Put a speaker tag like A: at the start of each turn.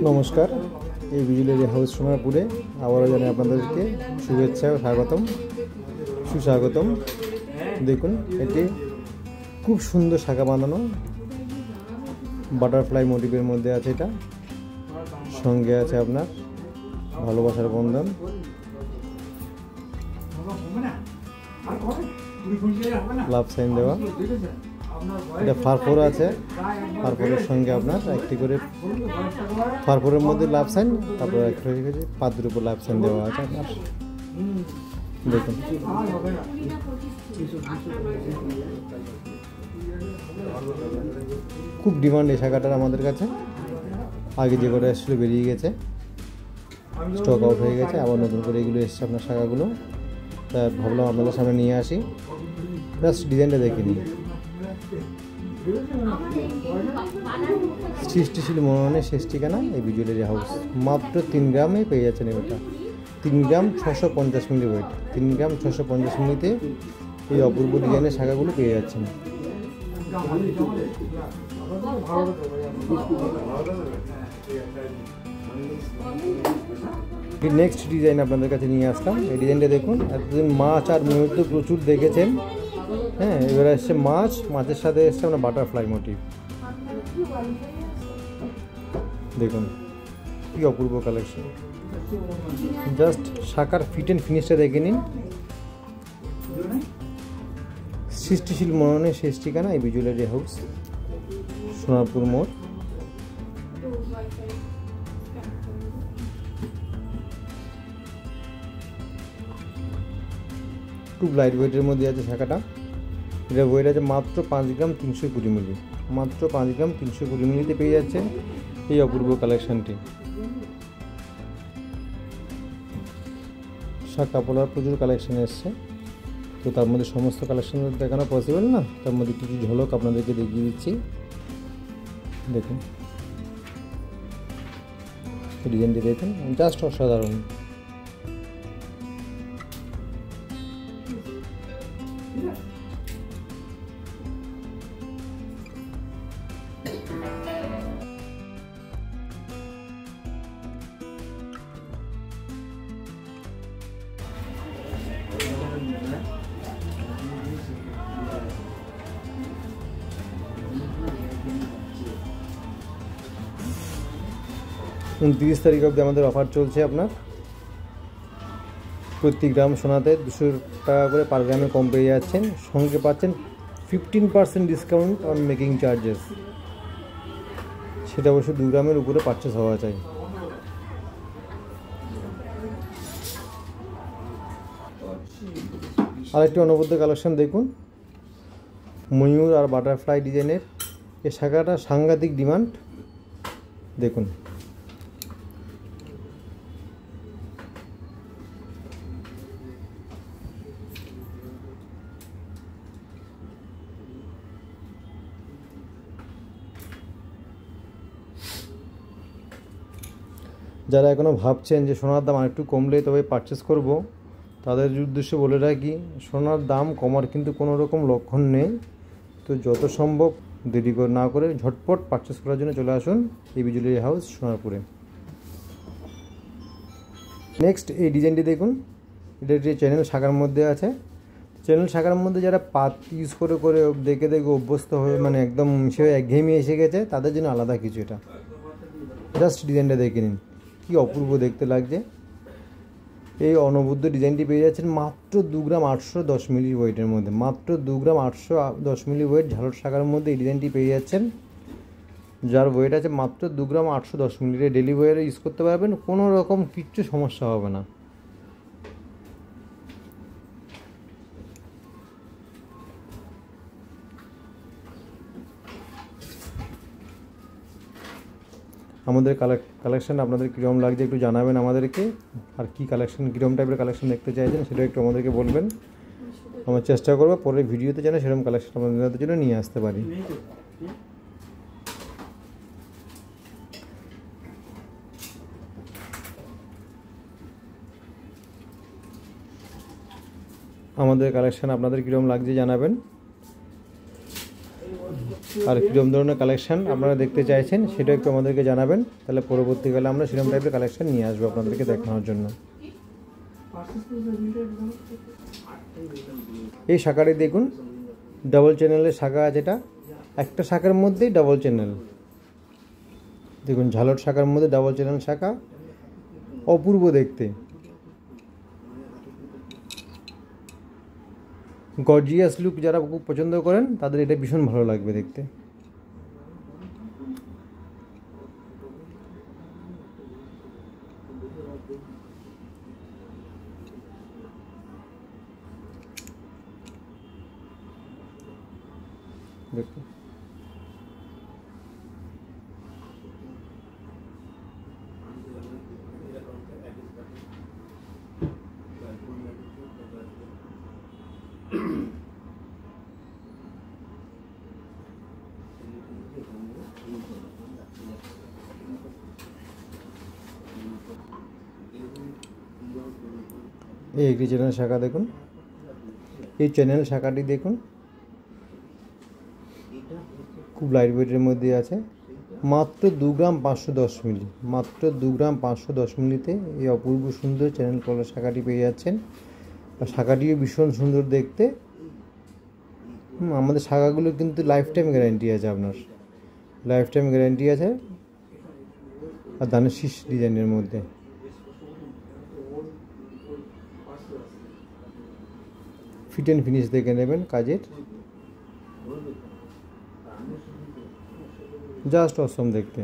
A: নমস্কার, এই বিজুলেরি হাউস সোনারপুরে আবারও জানাই আপনাদেরকে শুভেচ্ছা ও সুস্বাগতম। দেখুন, এটি খুব সুন্দর শাখা বাঁধানো বাটারফ্লাই মোটিভের মধ্যে আছে। এটা সঙ্গে আছে আপনার ভালোবাসার বন্ধন। লাভ সাইন দেওয়া, এটা ফারফোর আছে। ফারফোরের সঙ্গে আপনার একটি করে ফারফোরের মধ্যে লাভ সাইন, তারপরে একটা হয়ে গেছে পাদ্রের উপর লাভ সাইন দেওয়া আছে আপনার। দেখুন, খুব ডিমান্ড এই শাখাটার আমাদের কাছে। আগে যে করে এসেছিলো বেরিয়ে গেছে, স্টক আউট হয়ে গেছে, আবার নতুন করে এগুলো এসছে আপনার শাখাগুলো। তা ভাবলাম আপনাদের সামনে নিয়ে আসি, জাস্ট ডিজাইনটা দেখে নিই। সৃষ্টিশীল মননের শেষ ঠিকানা এই বিজুলেরি হাউস। মাত্র 3 গ্রামে পেয়ে যাচ্ছেন এটা। 3 গ্রাম 650 মিলি ওয়েট। 3 গ্রাম 650 মিলিতে এই অপূর্ব ডিজাইনের শাখাগুলো পেয়ে যাচ্ছেন। নেক্সট ডিজাইন আপনাদের কাছে নিয়ে আসলাম। এই ডিজাইনটা দেখুন। এতদিন মাছ আর ময়ূর তো প্রচুর দেখেছেন, হ্যাঁ, এবার এসছে মাছের সাথে এসছে আমরা বাটারফ্লাই মোটিভ। দেখুন কি অপূর্ব কালেকশন। জাস্ট শাখার ফিট অ্যান্ড ফিনিশটা দেখে নিন। সৃষ্টিশীল মননের শেষ ঠিকানা এই বিজুলেরি হাউস, সোনারপুর মোড়। খুব লাইট ওয়েটের মধ্যে আছে শাখাটা। এটা ওয়েট আছে মাত্র 5 গ্রাম 320 মিলি। মাত্র 5 গ্রাম 320 মিলিতে পেয়ে যাচ্ছেন এই অপূর্ব কালেকশনটি। শাখা পলার প্রচুর কালেকশন এসছে, তো তার মধ্যে সমস্ত কালেকশন দেখানো পসিবল না, তার মধ্যে কিছু ঝলক আপনাদেরকে দেখিয়ে দিচ্ছি। দেখুন ডিজাইনটি দেখুন, জাস্ট অসাধারণ। উনত্রিশ তারিখ অবধি আমাদের অফার চলছে। আপনার প্রতি গ্রাম সোনাতে 200 টাকা করে পার গ্রামে কম পেয়ে যাচ্ছেন। সঙ্গে পাচ্ছেন 15% ডিসকাউন্ট অন মেকিং চার্জেস। সেটা অবশ্য 2 গ্রামের উপরে পারচেস হওয়া চাই। আরেকটি অনবদ্য কালেকশন দেখুন, ময়ূর আর বাটারফ্লাই ডিজাইনের। এই শাখাটা সাংঘাতিক ডিমান্ড। দেখুন যারা এখনও ভাবছেন যে সোনার দাম আরেকটু কমলে তবে পারচেস করব, তাদের উদ্দেশ্যে বলে রাখি, সোনার দাম কমার কিন্তু কোনো রকম লক্ষণ নেই। তো যত সম্ভব দেরি না করে ঝটপট পারচেস করার জন্য চলে আসুন এই বিজুলেরি হাউস সোনারপুরে। নেক্সট এই ডিজাইনটি দেখুন। এটা যে চ্যানেল শাখার মধ্যে আছে। চ্যানেল শাখার মধ্যে যারা পাত ইউজ করে করে দেখে অভ্যস্ত হয়ে মানে একদম সে একঘেয়েমি এসে গেছে, তাদের জন্য আলাদা কিছু। এটা জাস্ট ডিজাইনটা দেখে নিন, কি অপূর্ব দেখতে লাগছে। এই অনবদ্য ডিজাইনটি পেয়ে যাচ্ছেন মাত্র 2 গ্রাম 810 মিলি ওয়েটের মধ্যে। মাত্র 2 গ্রাম 810 মিলি ওয়েট ঝালর শাখার মধ্যে এই ডিজাইনটি পেয়ে যাচ্ছেন, যার ওয়েট আছে মাত্র 2 গ্রাম 810 মিলি। ডেলি ওয়ারে ইউজ করতে পারবেন, কোনো রকম কিচ্ছু সমস্যা হবে না। আমাদের কালেকশন আপনাদের কীরকম লাগছে একটু জানাবেন আমাদেরকে। আর কি কালেকশন, কীরকম টাইপের কালেকশন দেখতে চাইছেন সেটা একটু আমাদেরকে বলবেন। আমরা চেষ্টা করবো পরের ভিডিওতে যেন সেরকম কালেকশন আপনাদের জন্য নিয়ে আসতে পারি। আমাদের কালেকশন আপনাদের কীরকম লাগছে জানাবেন। আর কীরকম ধরনের কালেকশান আপনারা দেখতে চাইছেন সেটা একটু আমাদেরকে জানাবেন, তাহলে পরবর্তীকালে আমরা সেরকম টাইপের কালেকশান নিয়ে আসবো আপনাদেরকে দেখানোর জন্য। এই শাখাটি দেখুন, ডাবল চ্যানেলের শাখা আছে, এটা একটা শাখার মধ্যেই ডাবল চ্যানেল। দেখুন ঝালর শাখার মধ্যে ডাবল চ্যানেল শাখা, অপূর্ব দেখতে। গর্জিয়াস লুক যারা খুব পছন্দ করেন তাদের এটা ভীষণ ভালো লাগবে দেখতে। দেখুন এই একটি চ্যানেল শাখা দেখুন, এই চ্যানেল শাখাটি দেখুন খুব লাইট ওয়েটের মধ্যে আছে, মাত্র 2 গ্রাম 510 মিলি, মাত্র 2 গ্রাম 510 মিলিতে এই অপূর্ব সুন্দর চ্যানেল কলার শাখাটি পেয়ে যাচ্ছেন। আর শাখাটিও ভীষণ সুন্দর দেখতে। আমাদের শাখাগুলো কিন্তু লাইফ টাইম গ্যারান্টি আছে, আপনার লাইফ টাইম গ্যারান্টি আছে। আর ধানের শীষ ডিজাইনের মধ্যে ফিট অ্যান্ড ফিনিশ দেখে নেবেন কাজের, জাস্ট অসম দেখতে।